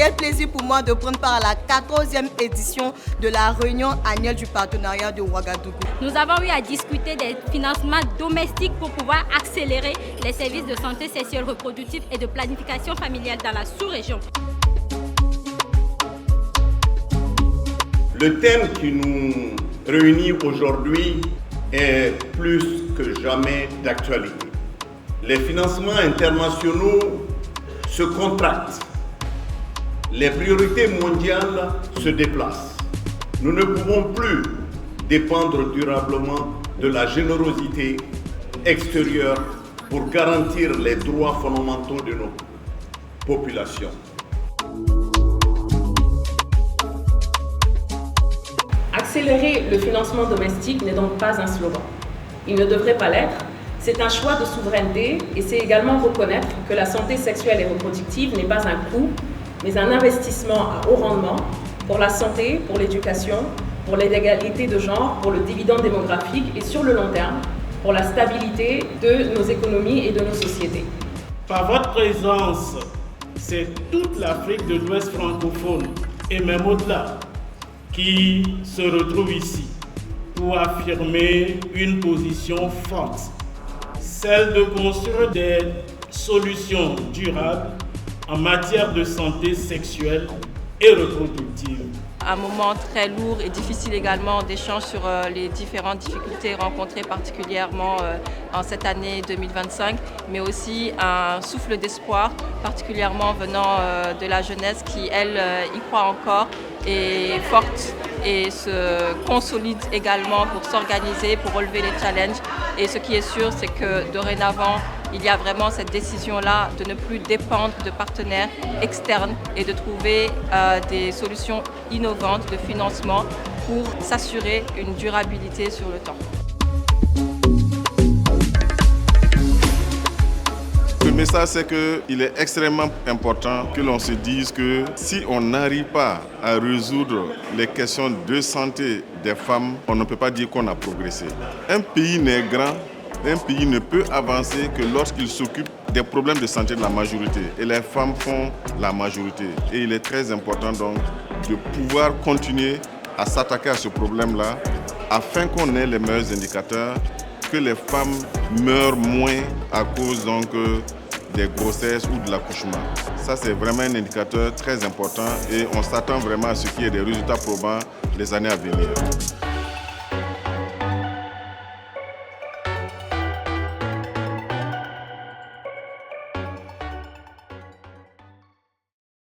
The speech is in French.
quel plaisir pour moi de prendre part à la 14e édition de la réunion annuelle du partenariat de Ouagadougou. Nous avons eu à discuter des financements domestiques pour pouvoir accélérer les services de santé sexuelle reproductive et de planification familiale dans la sous-région. Le thème qui nous réunit aujourd'hui est plus que jamais d'actualité. Les financements internationaux se contractent. Les priorités mondiales se déplacent. Nous ne pouvons plus dépendre durablement de la générosité extérieure pour garantir les droits fondamentaux de nos populations. Accélérer le financement domestique n'est donc pas un slogan. Il ne devrait pas l'être. C'est un choix de souveraineté et c'est également reconnaître que la santé sexuelle et reproductive n'est pas un coût, mais un investissement à haut rendement pour la santé, pour l'éducation, pour l'égalité de genre, pour le dividende démographique et sur le long terme, pour la stabilité de nos économies et de nos sociétés. Par votre présence, c'est toute l'Afrique de l'Ouest francophone et même au-delà qui se retrouve ici pour affirmer une position forte, celle de construire des solutions durables en matière de santé sexuelle et reproductive. Un moment très lourd et difficile également d'échange sur les différentes difficultés rencontrées particulièrement en cette année 2025, mais aussi un souffle d'espoir, particulièrement venant de la jeunesse qui, elle, y croit encore, est forte et se consolide également pour s'organiser, pour relever les challenges. Et ce qui est sûr, c'est que dorénavant, il y a vraiment cette décision-là de ne plus dépendre de partenaires externes et de trouver des solutions innovantes de financement pour s'assurer une durabilité sur le temps. Le message, c'est qu'il est extrêmement important que l'on se dise que si on n'arrive pas à résoudre les questions de santé des femmes, on ne peut pas dire qu'on a progressé. Un pays n'est grand, un pays ne peut avancer que lorsqu'il s'occupe des problèmes de santé de la majorité. Et les femmes font la majorité. Et il est très important donc de pouvoir continuer à s'attaquer à ce problème-là afin qu'on ait les meilleurs indicateurs, que les femmes meurent moins à cause donc des grossesses ou de l'accouchement. Ça, c'est vraiment un indicateur très important et on s'attend vraiment à ce qu'il y ait des résultats probants les années à venir.